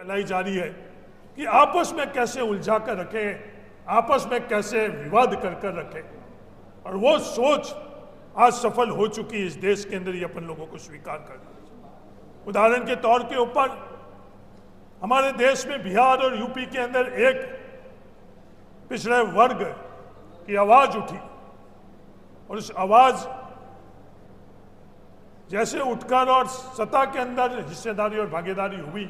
फैलाई जा रही है कि आपस में कैसे उलझा कर रखे, आपस में कैसे विवाद कर कर रखे, और वो सोच आज सफल हो चुकी है इस देश के अंदर, ये अपन लोगों को स्वीकार करना। उदाहरण के तौर के ऊपर हमारे देश में बिहार और यूपी के अंदर एक पिछड़े वर्ग की आवाज उठी, और उस आवाज जैसे उठकर और सत्ता के अंदर हिस्सेदारी और भागीदारी हुई,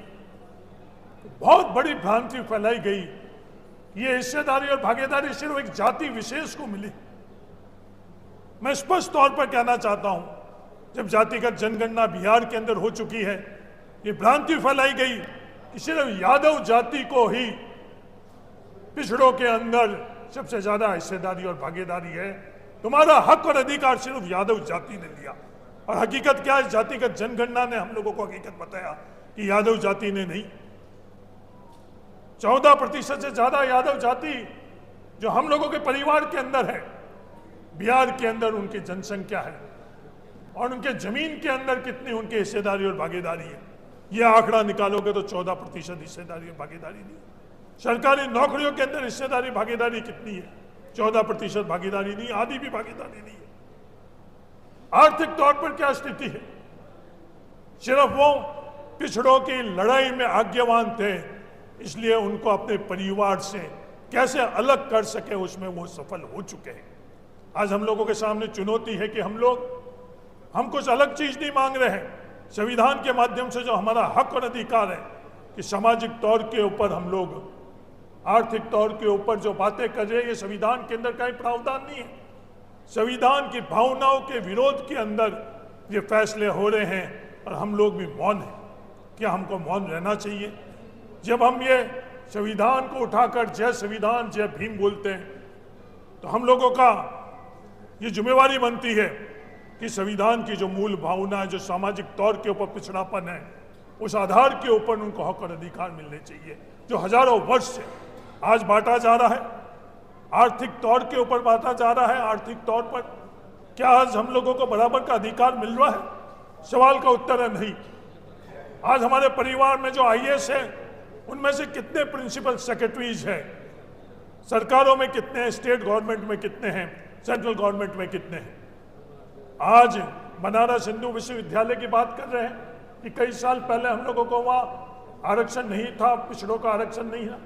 तो बहुत बड़ी भ्रांति फैलाई गई। ये हिस्सेदारी और भागीदारी सिर्फ एक जाति विशेष को मिली। मैं स्पष्ट तौर पर कहना चाहता हूं, जब जातिगत जनगणना बिहार के अंदर हो चुकी है, ये भ्रांति फैलाई गई कि सिर्फ यादव जाति को ही पिछड़ों के अंदर सबसे ज्यादा हिस्सेदारी और भागीदारी है, तुम्हारा हक और अधिकार सिर्फ यादव जाति ने लिया। और हकीकत क्या है, जातिगत जनगणना ने हम लोगों को हकीकत बताया कि यादव जाति ने नहीं। 14% से ज्यादा यादव जाति जो हम लोगों के परिवार के अंदर है, बिहार के अंदर उनकी जनसंख्या है, और उनके जमीन के अंदर कितनी उनकी हिस्सेदारी और भागीदारी है, यह आंकड़ा निकालोगे तो 14% हिस्सेदारी और भागीदारी नहीं। सरकारी नौकरियों के अंदर हिस्सेदारी भागीदारी कितनी है? 14% भागीदारी नहीं, आधी भी भागीदारी नहीं है। आर्थिक तौर पर क्या स्थिति है? सिर्फ वो पिछड़ों की लड़ाई में आज्ञावान थे, इसलिए उनको अपने परिवार से कैसे अलग कर सके उसमें वो सफल हो चुके हैं। आज हम लोगों के सामने चुनौती है कि हम कुछ अलग चीज नहीं मांग रहे हैं। संविधान के माध्यम से जो हमारा हक और अधिकार है कि सामाजिक तौर के ऊपर हम लोग, आर्थिक तौर के ऊपर जो बातें कर रहे हैं, ये संविधान के अंदर कहीं प्रावधान नहीं है। संविधान की भावनाओं के विरोध के अंदर ये फैसले हो रहे हैं, और हम लोग भी मौन हैं। क्या हमको मौन रहना चाहिए? जब हम ये संविधान को उठाकर जय संविधान जय भीम बोलते हैं, तो हम लोगों का ये जिम्मेवारी बनती है कि संविधान की जो मूल भावना है, जो सामाजिक तौर के ऊपर पिछड़ापन है, उस आधार के ऊपर उनको हक और अधिकार मिलने चाहिए, जो हजारों वर्ष से आज बांटा जा रहा है। आर्थिक तौर के ऊपर बांटा जा रहा है। आर्थिक तौर पर क्या आज हम लोगों को बराबर का अधिकार मिल रहा है? सवाल का उत्तर है नहीं। आज हमारे परिवार में जो आईएएस है, उनमें से कितने प्रिंसिपल सेक्रेटरीज हैं? सरकारों में कितने हैं? स्टेट गवर्नमेंट में कितने हैं? सेंट्रल गवर्नमेंट में कितने हैं? आज बनारस हिंदू विश्वविद्यालय की बात कर रहे हैं कि कई साल पहले हम लोगों को वहाँ आरक्षण नहीं था, पिछड़ों का आरक्षण नहीं है।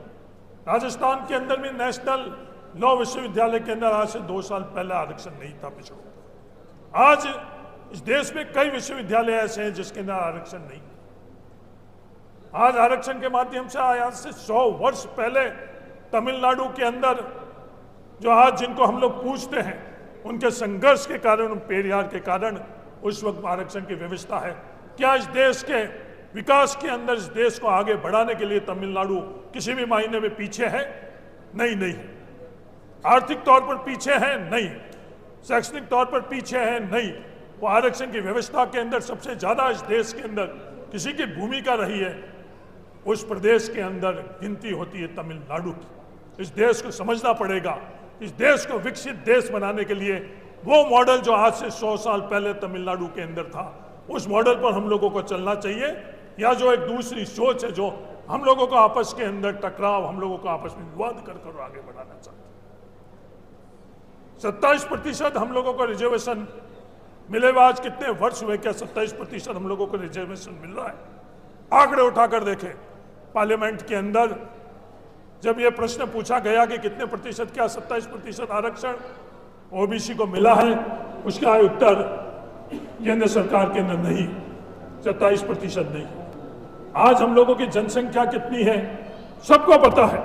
राजस्थान के अंदर भी नेशनल लॉ विश्वविद्यालय के अंदर आज से 2 साल पहले आरक्षण नहीं था पिछड़ों। आज इस देश में कई विश्वविद्यालय ऐसे हैं जिसके अंदर आरक्षण नहीं। आज आरक्षण के माध्यम से आज से 100 वर्ष पहले तमिलनाडु के अंदर जो आज जिनको हम लोग पूछते हैं, उनके संघर्ष के कारण, उन पेरियार के कारण उस वक्त आरक्षण की व्यवस्था है। क्या इस देश के विकास के अंदर, इस देश को आगे बढ़ाने के लिए तमिलनाडु किसी भी मायने में पीछे है? नहीं। आर्थिक तौर पर पीछे है? नहीं। शैक्षणिक तौर पर पीछे है? नहीं। वो आरक्षण की व्यवस्था के अंदर सबसे ज्यादा इस देश के अंदर किसी की भूमिका रही है, उस प्रदेश के अंदर गिनती होती है तमिलनाडु की। इस देश को समझना पड़ेगा। इस देश को विकसित देश बनाने के लिए वो मॉडल जो आज से 100 साल पहले तमिलनाडु के अंदर था, उस मॉडल पर हम लोगों को चलना चाहिए, या जो एक दूसरी सोच है, जो हम लोगों को आपस के अंदर टकराव, हम लोगों को आपस में विवाद कर आगे बढ़ाना चाहते हैं। 27% हम लोगों को रिजर्वेशन मिले हुए आज कितने वर्ष हुए? क्या 27% हम लोगों को रिजर्वेशन मिल रहा है? आंकड़े उठाकर देखें। पार्लियामेंट के अंदर जब यह प्रश्न पूछा गया कि कितने प्रतिशत, क्या 27% आरक्षण ओबीसी को मिला है, उसका उत्तर केंद्र सरकार के अंदर नहीं, 27% नहीं। आज हम लोगों की जनसंख्या कितनी है सबको पता है।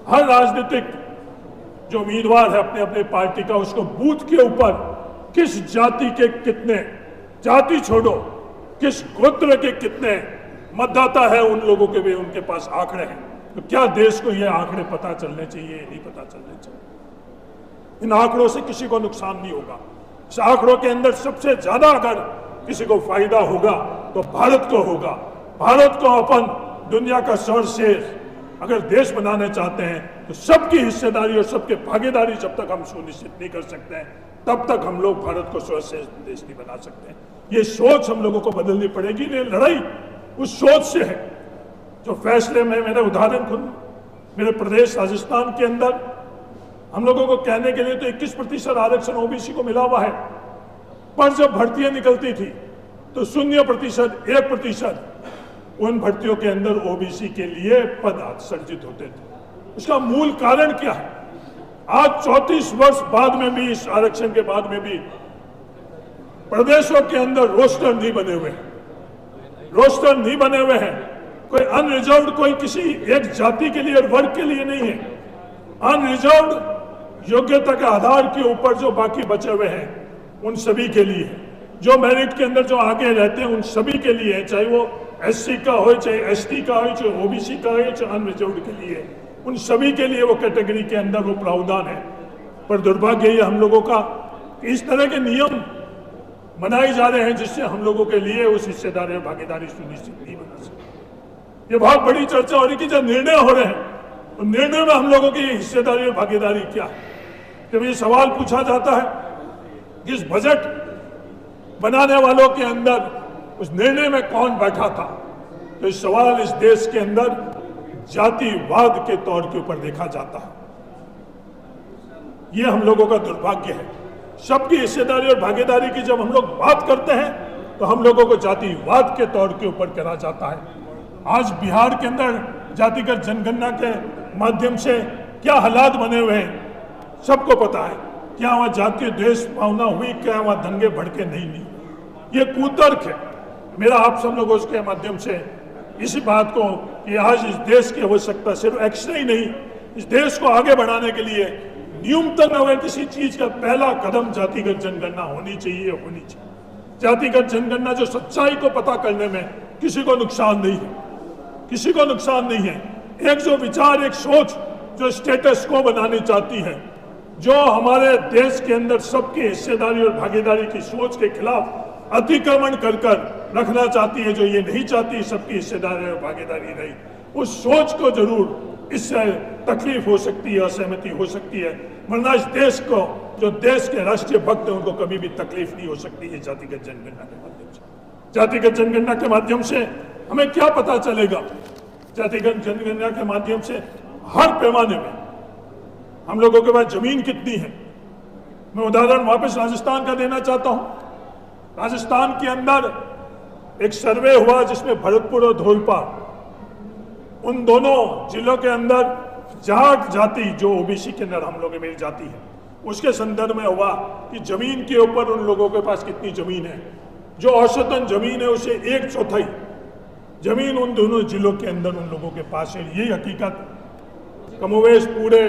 हर राजनीतिक जो उम्मीदवार है अपने अपने पार्टी का, उसको बूथ के ऊपर किस जाति के कितने, जाति छोड़ो, किस गोत्र के कितने मतदाता है, उन लोगों के भी उनके पास आंकड़े हैं। तो क्या देश को ये आंकड़े पता चलने चाहिए? नहीं पता चलने चाहिए। इन आंकड़ों से किसी को नुकसान नहीं होगा। इस आंकड़ों के अंदर सबसे ज्यादा अगर किसी को फायदा होगा तो भारत को होगा। भारत को अपन दुनिया का सर्वश्रेष्ठ अगर देश बनाना चाहते हैं, तो सबकी हिस्सेदारी और सबके भागीदारी जब तक हम सुनिश्चित नहीं कर सकते हैं, तब तक हम लोग भारत को सर्वश्रेष्ठ देश नहीं बना सकते हैं। ये सोच हम लोगों को बदलनी पड़ेगी। ये लड़ाई उस सोच से है जो फैसले में, मेरे उदाहरण खुद मेरे प्रदेश राजस्थान के अंदर हम लोगों को कहने के लिए तो 21% आरक्षण ओबीसी को मिला हुआ है, पर जब भर्तियां निकलती थी तो 0%, 1% उन भर्तियों के अंदर ओबीसी के लिए पद सर्जित होते थे। उसका मूल कारण क्या है? आज 34 वर्ष बाद में भी, इस आरक्षण के बाद में भी प्रदेशों के अंदर रोस्टर नहीं बने हुए हैं, रोस्टर नहीं बने हुए हैं। कोई अनरिजर्व्ड, कोई किसी एक जाति के लिए और वर्ग के लिए नहीं है। अनरिजर्व्ड योग्यता के आधार के ऊपर जो बाकी बचे हुए हैं उन सभी के लिए है। जो मेरिट के अंदर जो आगे रहते हैं उन सभी के लिए है, चाहे वो एससी का हो, चाहे एसटी का हो, चाहे ओबीसी का हो, चाहे अनरिजर्व्ड के लिए, उन सभी के लिए वो कैटेगरी के अंदर वो प्रावधान है। पर दुर्भाग्य ये हम लोगों का इस तरह के नियम बनाए जा रहे हैं जिससे हम लोगों के लिए उस हिस्सेदारी और भागीदारी सुनिश्चित नहीं बना सकती। ये बहुत बड़ी चर्चा हो रही कि जब निर्णय हो रहे हैं तो निर्णय में हम लोगों की हिस्सेदारी और भागीदारी क्या है। जब ये सवाल पूछा जाता है कि इस बजट बनाने वालों के अंदर उस निर्णय में कौन बैठा था, तो इस सवाल इस देश के अंदर जातिवाद के तौर के ऊपर देखा जाता है। ये हम लोगों का दुर्भाग्य है। सबकी हिस्सेदारी और भागीदारी की जब हम लोग बात करते हैं तो हम लोगों को जातिवाद के तौर के ऊपर करा जाता है। आज बिहार के अंदर जातिगत जनगणना के माध्यम से क्या हालात बने हुए हैं सबको पता है। क्या वहाँ जातीय द्वेष भावना हुई, क्या वहाँ दंगे भड़के नहीं। ये कुतर्क है। मेरा आप सब लोगों के माध्यम से इसी बात को कि आज इस देश की आवश्यकता सिर्फ एक्शन ही नहीं, इस देश को आगे बढ़ाने के लिए न्यूनतम अगर किसी चीज का पहला कदम जातिगत जनगणना होनी चाहिए। जातिगत जनगणना जो सच्चाई को पता करने में किसी को नुकसान नहीं है, किसी को नुकसान नहीं है। एक जो विचार, एक सोच जो स्टेटस को बनानी चाहती है, जो हमारे देश के अंदर सबकी हिस्सेदारी और भागीदारी की सोच के खिलाफ अतिक्रमण कर रखना चाहती है, जो ये नहीं चाहती सबकी हिस्सेदारी और भागीदारी रही, उस सोच को जरूर इससे तकलीफ हो सकती है, असहमति हो सकती है। वरना इस देश को, जो देश के राष्ट्रीय भक्त हैं, उनको कभी भी तकलीफ नहीं हो सकती है जातिगत जनगणना के माध्यम से। जातिगत जनगणना के माध्यम से हमें क्या पता चलेगा? जातिगत जनगणना के माध्यम से हर पैमाने में हम लोगों के पास जमीन कितनी है। मैं उदाहरण वापस राजस्थान का देना चाहता हूं। राजस्थान के अंदर एक सर्वे हुआ जिसमें भरतपुर और धौलपुर, उन दोनों जिलों के अंदर जाट जाति जो ओबीसी के अंदर हम लोग मेरी जाति है, उसके संदर्भ में हुआ कि जमीन के ऊपर उन लोगों के पास कितनी जमीन है। जो औसतन जमीन है उसे 1/4 जमीन उन दोनों जिलों के अंदर उन लोगों के पास है। यही हकीकत कमोवेश पूरे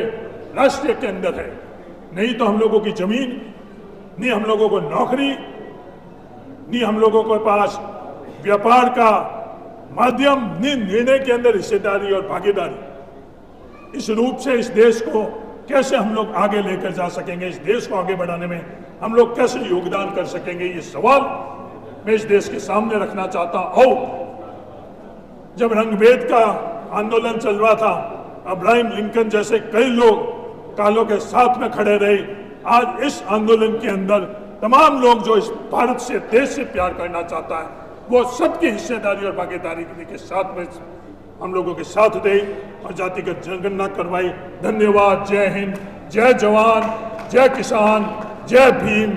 राष्ट्र के अंदर है। नहीं तो हम लोगों की जमीन, नहीं हम लोगों को नौकरी, नहीं हम लोगों के पास व्यापार का माध्यम, नहीं निर्णय के अंदर हिस्सेदारी और भागीदारी। इस रूप से इस देश को कैसे हम लोग आगे लेकर जा सकेंगे, इस देश को आगे बढ़ाने में हम लोग कैसे योगदान कर सकेंगे, ये सवाल मैं इस देश के सामने रखना चाहता हूं। जब रंगभेद का आंदोलन चल रहा था, अब्राहम लिंकन जैसे कई लोग कालों के साथ में खड़े रहे। आज इस आंदोलन के अंदर तमाम लोग जो इस भारत से, देश से प्यार करना चाहता है, वो सबकी हिस्सेदारी और भागीदारी के साथ में हम लोगों के साथ दे और जातिगत जनगणना करवाई। धन्यवाद। जय हिंद, जय जवान, जय किसान, जय भीम।